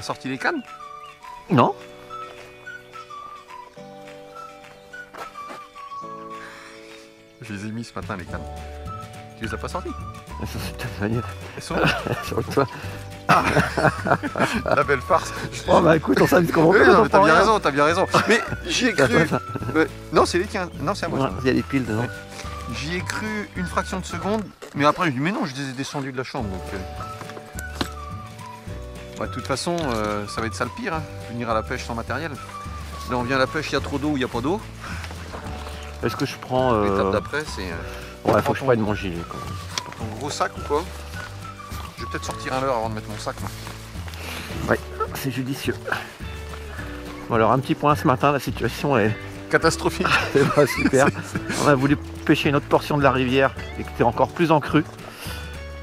sorti les cannes? Non. Je les ai mis ce matin les cannes. Tu les as pas sorties? Elles sont sur ta bagnole. Elles sont là. Sur le toit. La belle farce. Oh bah écoute, on s'amuse comme on Oui, peut. non, on mais t'as prend bien rien. raison, t'as bien raison. Mais j'y ai C'est à cru. toi, ça. Non, c'est les tiens. Non, c'est à moi. Ouais, ça. il y a des piles dedans. Ouais. J'y ai cru une fraction de seconde, mais après je dis mais non, je les ai descendus de la chambre. Donc, ouais, de toute façon, ça va être ça le pire, hein, venir à la pêche sans matériel. Là on vient à la pêche, il y a trop d'eau ou il n'y a pas d'eau. Est-ce que je prends... L'étape d'après c'est Ouais, faut que je prenne mon gilet quand même. ton gros sac ou quoi. Je vais peut-être sortir un leurre avant de mettre mon sac. Moi. Ouais, c'est judicieux. Bon alors un petit point ce matin, la situation est Catastrophique. c'est pas super. On a voulu pêcher une autre portion de la rivière et qui était encore plus en crue.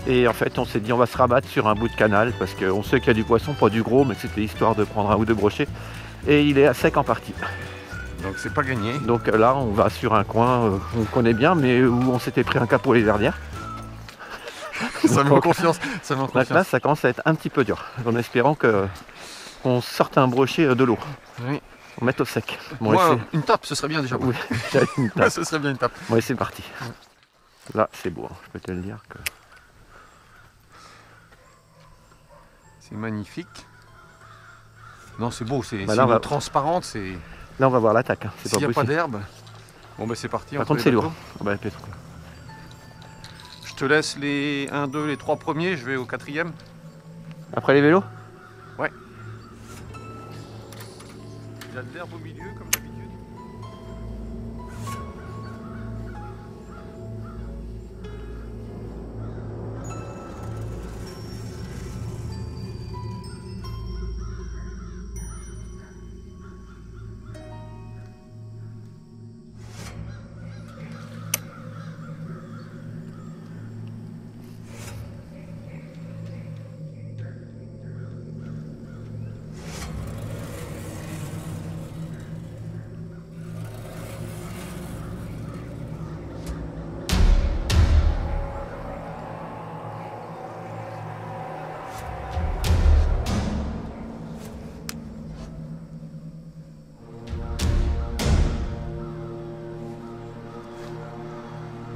Et en fait on s'est dit on va se rabattre sur un bout de canal parce qu'on sait qu'il y a du poisson, pas du gros, mais c'était histoire de prendre un ou deux brochets. Et il est à sec en partie. Donc c'est pas gagné. Donc là on va sur un coin qu'on connaît bien mais où on s'était pris un capot les verrières. Ça met en confiance. Ça met en Donc là confiance. ça commence à être un petit peu dur. En espérant qu'on sorte un brochet de l'eau. Oui. On mette au sec. Bon, Moi, et une tape, ce serait bien déjà. oui, j'avais une Ouais, tape. ce serait bien une tape. Bon, et c'est parti. Là, c'est beau, hein. Je peux te le dire que... C'est magnifique. Non, c'est beau, c'est Bah là, on une eau va- transparente, c'est. Là, on va voir l'attaque. Hein. C'est S'il pas n'y a pas possible. d'herbe. Bon bah c'est parti. Par entre contre, les c'est bateaux. lourd. Ah bah, peut-être. Je te laisse les 1, 2, les 3 premiers, je vais au 4e. Après les vélos? Il y a de l'herbe au milieu comme d'habitude.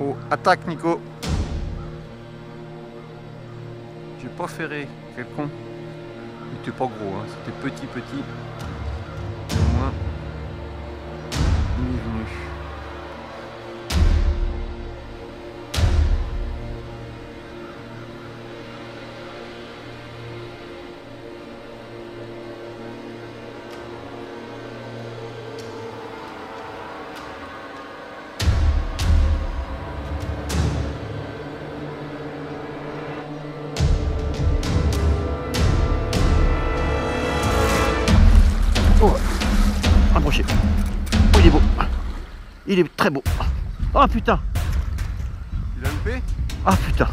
Oh, attaque Nico. J'ai pas ferré, quel con. Il était pas gros, hein. C'était petit. Au moins, il est venu. Oh, un brochet. Oh, il est beau. Il est très beau. Oh putain. Il a loupé? Ah putain.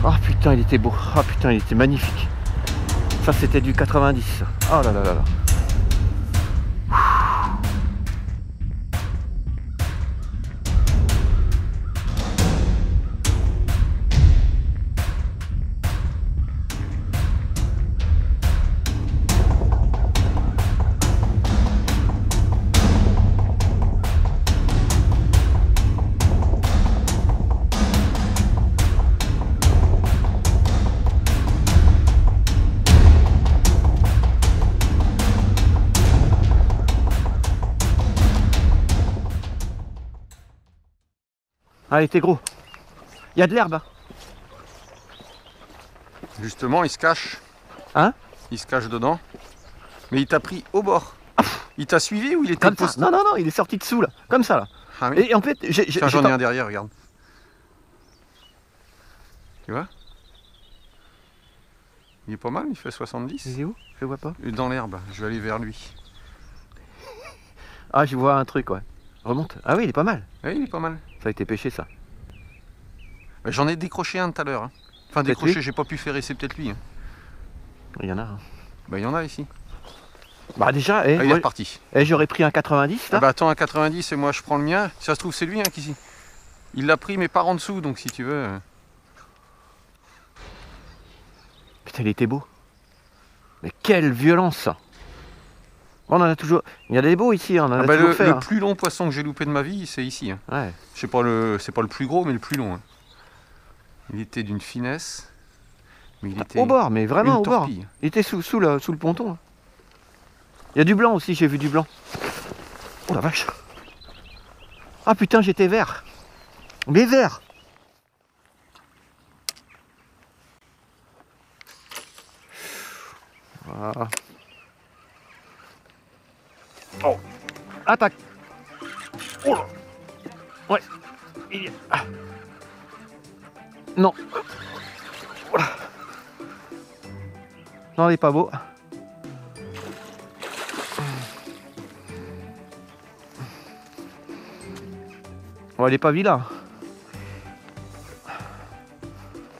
Ah putain, il était beau. Ah putain, il était magnifique. Ça, c'était du 90. Oh là là là là. Ah, il était gros. Il y a de l'herbe. Hein. Justement, il se cache. Hein? Il se cache dedans. Mais il t'a pris au bord. Il t'a suivi ou il était Comme ça. posté? Non, non, non, il est sorti dessous là. Comme ça là. Ah oui. Et en fait, Tiens, j'en ai pas- un derrière, regarde. Tu vois? Il est pas mal, il fait 70. Il est où? Je le vois pas. Dans l'herbe, je vais aller vers lui. Ah, je vois un truc, ouais. Remonte. Ah oui, il est pas mal. Oui, il est pas mal. Ça a été pêché ça. Mais j'en ai décroché un tout à l'heure. Hein. Enfin, Peut-être décroché, lui j'ai pas pu faire, c'est peut-être lui. Hein. Il y en a. Hein. Bah, il y en a ici. Bah déjà, Ah, il est moi, reparti. j'aurais pris un 90 là. Ah bah, attends, un 90 et moi je prends le mien. Si ça se trouve, c'est lui hein, qui. Il l'a pris, mais par en dessous, donc si tu veux. il était beau. Mais quelle violence! On en a toujours. Il y a des beaux ici, on en a toujours fait. Le plus long poisson que j'ai loupé de ma vie, c'est ici. Hein. Ouais. C'est pas le plus gros, mais le plus long. Hein. Il était d'une finesse. Mais il était au bord, mais vraiment au bord. Torpille. Il était sous le ponton. Il y a du blanc aussi, j'ai vu du blanc. Oh la vache! Ah putain, j'étais vert! Mais vert! Voilà. Oh! Attaque! Oh là! Ouais! Ah. Non! Voilà! Non, il est pas beau. Oh, il est pas vilain.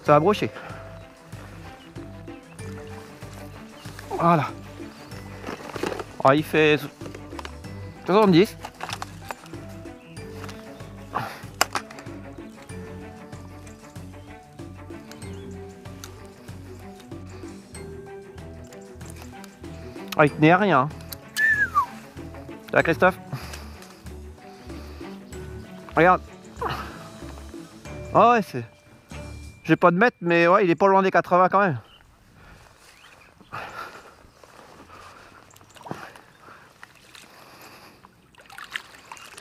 Ça va brocher. Voilà. Oh, il fait 70. Oh, il tenait à rien. Ça va, Christophe? Regarde. Oh ouais, c'est... J'ai pas de mètre, mais ouais, il est pas loin des 80 quand même.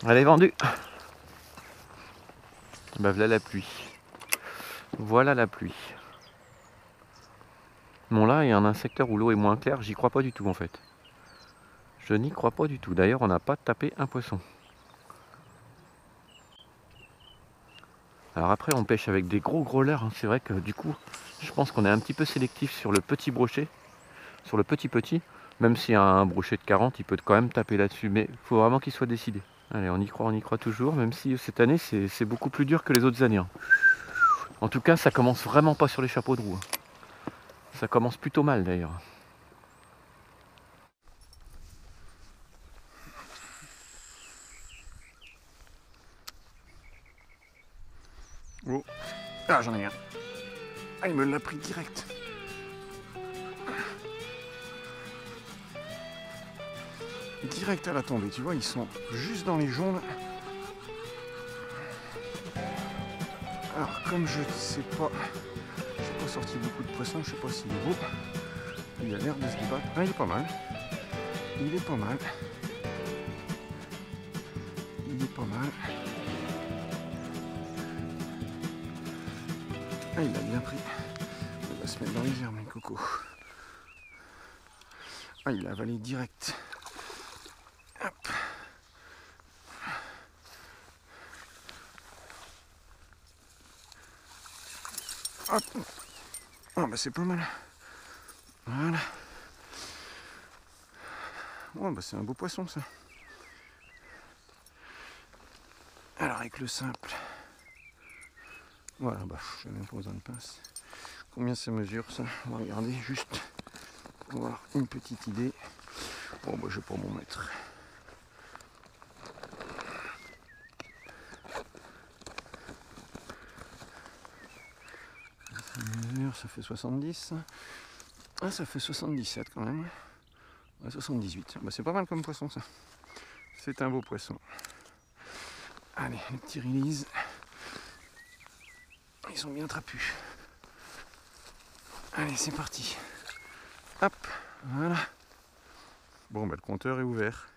Elle est vendue. Bah voilà la pluie. Voilà la pluie. Bon là, il y a un secteur où l'eau est moins claire, j'y crois pas du tout en fait. Je n'y crois pas du tout. D'ailleurs, on n'a pas tapé un poisson. Alors après, on pêche avec des gros leurres. Hein. C'est vrai que du coup, je pense qu'on est un petit peu sélectif sur le petit brochet. Sur le petit. Même s'il y a un brochet de 40, il peut quand même taper là-dessus. Mais il faut vraiment qu'il soit décidé. Allez, on y croit toujours. Même si cette année, c'est beaucoup plus dur que les autres années. Hein. En tout cas, ça commence vraiment pas sur les chapeaux de roue. Hein. Ça commence plutôt mal d'ailleurs. Oh. Ah, j'en ai un. Ah, il me l'a pris direct. Direct à la tombée, tu vois, ils sont juste dans les jaunes. Alors, comme je sais pas, j'ai pas sorti beaucoup de poissons, je sais pas s'il est beau. Il a l'air de se débattre. Ah, il est pas mal. Il est pas mal. Il est pas mal. Ah, il a bien pris. Il va se mettre dans les herbes, les cocos. Ah, il a avalé direct. Hop. Hop. Oh, bah c'est pas mal. Voilà. Oh, bah c'est un beau poisson ça. Alors avec le simple. Voilà, bah j'ai même pas besoin de pince. Combien ça mesure ça? On va regarder juste pour avoir une petite idée. Bon bah je vais pas m'en mettre. Ça fait 70. Ah, ça fait 77 quand même. Ouais, 78. Bah, c'est pas mal comme poisson ça. C'est un beau poisson. Allez, les petits release. Ils sont bien trapus. Allez, c'est parti. Hop, voilà. Bon, bah, le compteur est ouvert.